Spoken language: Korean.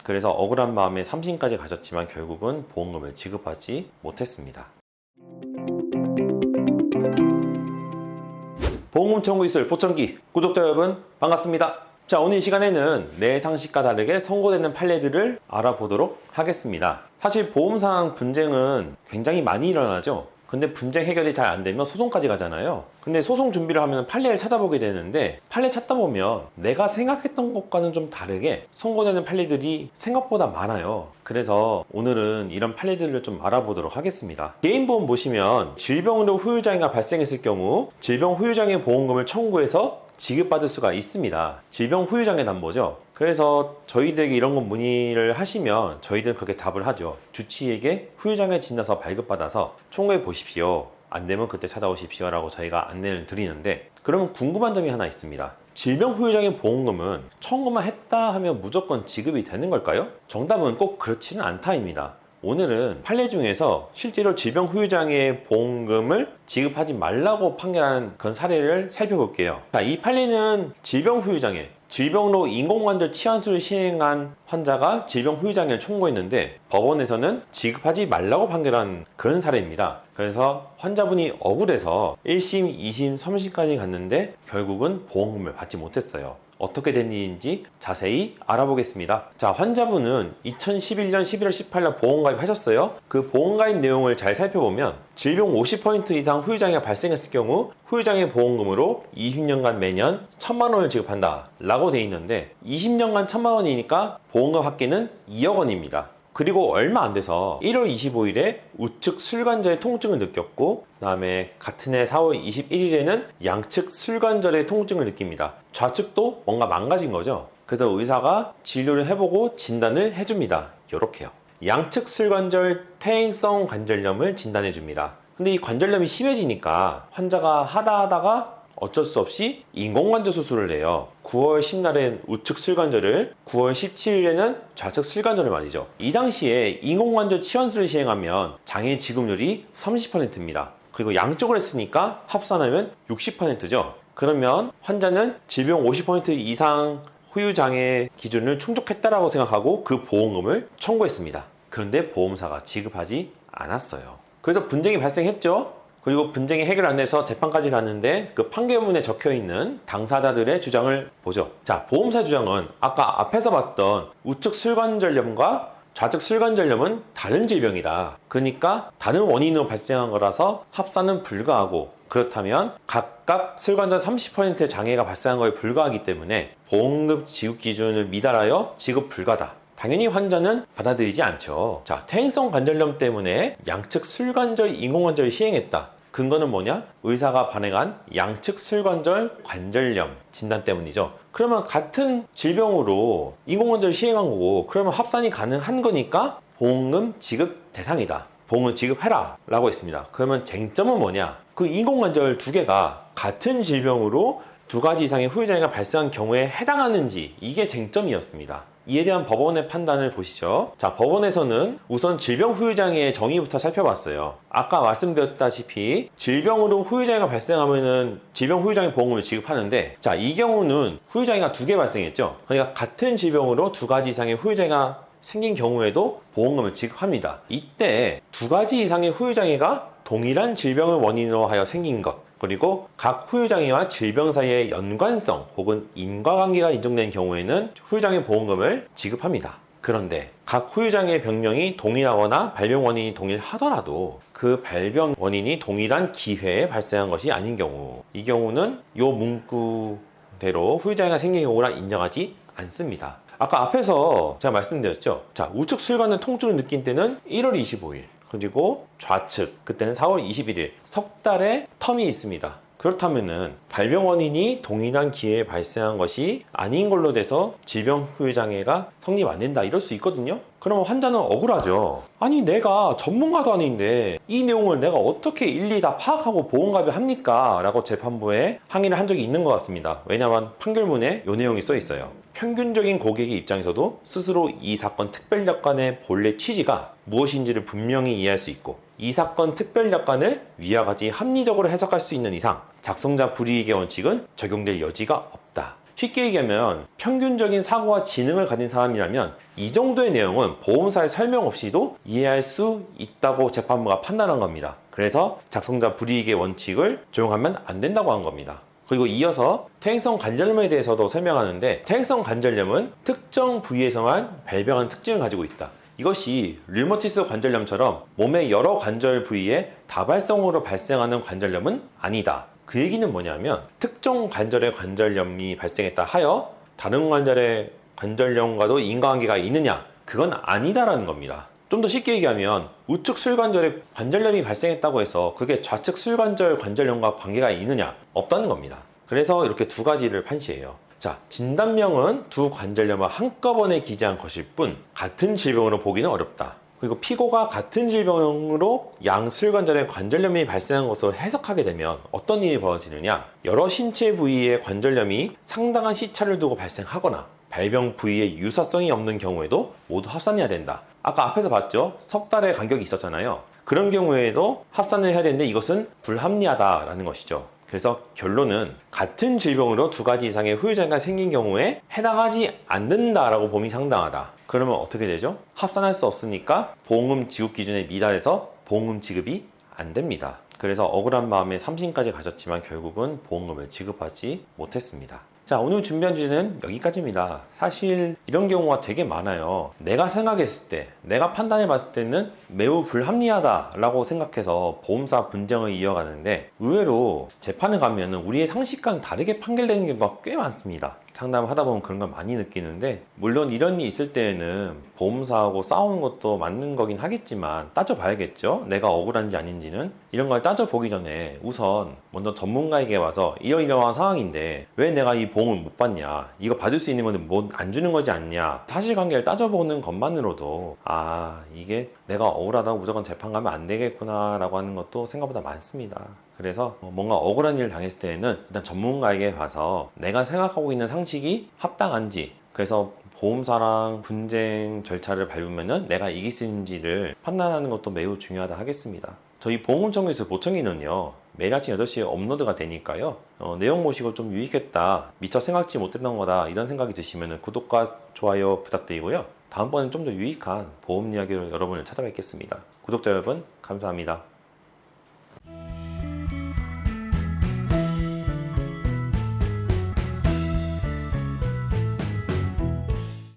그래서 억울한 마음에 3심까지 가졌지만 결국은 보험금을 지급하지 못했습니다. 보험금 청구 이술 보청기 구독자 여러분 반갑습니다. 자, 오늘 이 시간에는 내 상식과 다르게 선고되는 판례들을 알아보도록 하겠습니다. 사실 보험상 분쟁은 굉장히 많이 일어나죠. 근데 분쟁 해결이 잘 안 되면 소송까지 가잖아요. 근데 소송 준비를 하면 판례를 찾아보게 되는데 판례 찾다 보면 내가 생각했던 것과는 좀 다르게 선고되는 판례들이 생각보다 많아요. 그래서 오늘은 이런 판례들을 좀 알아보도록 하겠습니다. 개인보험 보시면 질병으로 후유장애가 발생했을 경우 질병 후유장애 보험금을 청구해서 지급받을 수가 있습니다. 질병 후유장애 담보죠. 그래서 저희들에게 이런 거 문의를 하시면 저희들은 그렇게 답을 하죠. 주치의에게 후유장애 진단서 발급받아서 청구해 보십시오. 안 되면 그때 찾아오십시오 라고 저희가 안내를 드리는데, 그러면 궁금한 점이 하나 있습니다. 질병 후유장애 보험금은 청구만 했다 하면 무조건 지급이 되는 걸까요? 정답은 꼭 그렇지는 않다입니다. 오늘은 판례 중에서 실제로 질병 후유장애 보험금을 지급하지 말라고 판결한 그런 사례를 살펴볼게요. 자, 이 판례는 질병 후유장애, 질병으로 인공관절 치환술을 시행한 환자가 질병 후유장애를 청구했는데 법원에서는 지급하지 말라고 판결한 그런 사례입니다. 그래서 환자분이 억울해서 1심, 2심, 3심까지 갔는데 결국은 보험금을 받지 못했어요. 어떻게 된 일인지 자세히 알아보겠습니다. 자, 환자분은 2011년 11월 18일 보험가입 하셨어요. 그 보험가입 내용을 잘 살펴보면 질병 50% 이상 후유장애가 발생했을 경우 후유장애 보험금으로 20년간 매년 1,000만 원을 지급한다 라고 돼 있는데, 20년간 1,000만 원이니까 보험금 합계는 2억 원입니다. 그리고 얼마 안 돼서 1월 25일에 우측 술관절의 통증을 느꼈고, 그 다음에 같은 해 4월 21일에는 양측 술관절의 통증을 느낍니다. 좌측도 뭔가 망가진 거죠. 그래서 의사가 진료를 해보고 진단을 해줍니다. 요렇게요. 양측 술관절 퇴행성 관절염을 진단해 줍니다. 근데 이 관절염이 심해지니까 환자가 하다가 어쩔 수 없이 인공관절 수술을 해요. 9월 10날엔 우측 술관절을, 9월 17일에는 좌측 술관절을 말이죠. 이 당시에 인공관절 치환술을 시행하면 장애 지급률이 30%입니다. 그리고 양쪽을 했으니까 합산하면 60%죠. 그러면 환자는 질병 50% 이상 후유장애 기준을 충족했다라고 생각하고 그 보험금을 청구했습니다. 그런데 보험사가 지급하지 않았어요. 그래서 분쟁이 발생했죠. 그리고 분쟁이 해결 안 돼서 재판까지 갔는데 그 판결문에 적혀있는 당사자들의 주장을 보죠. 자, 보험사 주장은 아까 앞에서 봤던 우측 술관절염과 좌측 술관절염은 다른 질병이다. 그러니까 다른 원인으로 발생한 거라서 합산은 불가하고, 그렇다면 각각 술관절 30%의 장애가 발생한 거에 불과하기 때문에 보험금 지급 기준을 미달하여 지급 불가다. 당연히 환자는 받아들이지 않죠. 자, 퇴행성 관절염 때문에 양측 술관절 인공관절을 시행했다. 근거는 뭐냐? 의사가 발행한 양측 술관절 관절염 진단 때문이죠. 그러면 같은 질병으로 인공관절을 시행한 거고, 그러면 합산이 가능한 거니까 보험금 지급 대상이다. 보험금 지급해라 라고 했습니다. 그러면 쟁점은 뭐냐? 그 인공관절 두 개가 같은 질병으로 두 가지 이상의 후유장애가 발생한 경우에 해당하는지, 이게 쟁점이었습니다. 이에 대한 법원의 판단을 보시죠. 자, 법원에서는 우선 질병 후유장애의 정의부터 살펴봤어요. 아까 말씀드렸다시피 질병으로 후유장애가 발생하면은 질병 후유장애 보험금을 지급하는데, 자, 이 경우는 후유장애가 두 개 발생했죠. 그러니까 같은 질병으로 두 가지 이상의 후유장애가 생긴 경우에도 보험금을 지급합니다. 이때 두 가지 이상의 후유장애가 동일한 질병을 원인으로 하여 생긴 것, 그리고 각 후유장애와 질병 사이의 연관성 혹은 인과관계가 인정된 경우에는 후유장애 보험금을 지급합니다. 그런데 각 후유장애 병명이 동일하거나 발병 원인이 동일하더라도 그 발병 원인이 동일한 기회에 발생한 것이 아닌 경우, 이 경우는 이 문구대로 후유장애가 생긴 경우라 인정하지 않습니다. 아까 앞에서 제가 말씀드렸죠. 자, 우측 술관절 통증을 느낀 때는 1월 25일, 그리고 좌측 그때는 4월 21일, 석 달의 텀이 있습니다. 그렇다면은 발병 원인이 동일한 기회에 발생한 것이 아닌 걸로 돼서 질병 후유장애가 성립 안 된다, 이럴 수 있거든요. 그러면 환자는 억울하죠. 아니, 내가 전문가도 아닌데 이 내용을 내가 어떻게 일일이 다 파악하고 보험가입을 합니까? 라고 재판부에 항의를 한 적이 있는 것 같습니다. 왜냐하면 판결문에 이 내용이 써 있어요. 평균적인 고객의 입장에서도 스스로 이 사건 특별약관의 본래 취지가 무엇인지를 분명히 이해할 수 있고, 이 사건 특별약관을 위와 같이 합리적으로 해석할 수 있는 이상 작성자 불이익의 원칙은 적용될 여지가 없다. 쉽게 얘기하면 평균적인 사고와 지능을 가진 사람이라면 이 정도의 내용은 보험사의 설명 없이도 이해할 수 있다고 재판부가 판단한 겁니다. 그래서 작성자 불이익의 원칙을 적용하면 안 된다고 한 겁니다. 그리고 이어서 퇴행성 관절염에 대해서도 설명하는데, 퇴행성 관절염은 특정 부위에서만 발병하는 특징을 가지고 있다. 이것이 류머티스 관절염처럼 몸의 여러 관절 부위에 다발성으로 발생하는 관절염은 아니다. 그 얘기는 뭐냐면 특정 관절의 관절염이 발생했다 하여 다른 관절의 관절염과도 인과관계가 있느냐? 그건 아니다라는 겁니다. 좀 더 쉽게 얘기하면 우측 술관절에 관절염이 발생했다고 해서 그게 좌측 술관절 관절염과 관계가 있느냐? 없다는 겁니다. 그래서 이렇게 두 가지를 판시해요. 자, 진단명은 두 관절염을 한꺼번에 기재한 것일 뿐 같은 질병으로 보기는 어렵다. 그리고 피고가 같은 질병으로 양 술관절에 관절염이 발생한 것으로 해석하게 되면 어떤 일이 벌어지느냐? 여러 신체 부위의 관절염이 상당한 시차를 두고 발생하거나 발병 부위의 유사성이 없는 경우에도 모두 합산해야 된다. 아까 앞에서 봤죠? 석 달의 간격이 있었잖아요. 그런 경우에도 합산을 해야 되는데 이것은 불합리하다라는 것이죠. 그래서 결론은 같은 질병으로 두 가지 이상의 후유장애가 생긴 경우에 해당하지 않는다라고 봄이 상당하다. 그러면 어떻게 되죠? 합산할 수 없으니까 보험금 지급 기준에 미달해서 보험금 지급이 안 됩니다. 그래서 억울한 마음에 3심까지 가졌지만 결국은 보험금을 지급하지 못했습니다. 자, 오늘 준비한 주제는 여기까지입니다. 사실 이런 경우가 되게 많아요. 내가 생각했을 때, 내가 판단해 봤을 때는 매우 불합리하다라고 생각해서 보험사 분쟁을 이어가는데 의외로 재판을 가면 우리의 상식과는 다르게 판결되는 경우가 꽤 많습니다. 상담하다 보면 그런 걸 많이 느끼는데, 물론 이런 일이 있을 때에는 보험사하고 싸우는 것도 맞는 거긴 하겠지만 따져봐야겠죠. 내가 억울한지 아닌지는. 이런 걸 따져보기 전에 우선 먼저 전문가에게 와서 이러이러한 상황인데 왜 내가 이 보험을 못 받냐, 이거 받을 수 있는 건데 뭐 안 주는 거지 않냐, 사실관계를 따져보는 것만으로도 이게 내가 억울하다고 무조건 재판 가면 안 되겠구나 라고 하는 것도 생각보다 많습니다. 그래서 뭔가 억울한 일을 당했을 때는 일단 전문가에게 봐서 내가 생각하고 있는 상식이 합당한지, 그래서 보험사랑 분쟁 절차를 밟으면 내가 이길 수 있는지를 판단하는 것도 매우 중요하다 하겠습니다. 저희 보험금 청구에서 보청기는요 매일 아침 8시에 업로드가 되니까요, 내용 보시고 좀 유익했다, 미처 생각지 못했던 거다 이런 생각이 드시면 구독과 좋아요 부탁드리고요. 다음번엔 좀 더 유익한 보험 이야기로 여러분을 찾아뵙겠습니다. 구독자 여러분 감사합니다.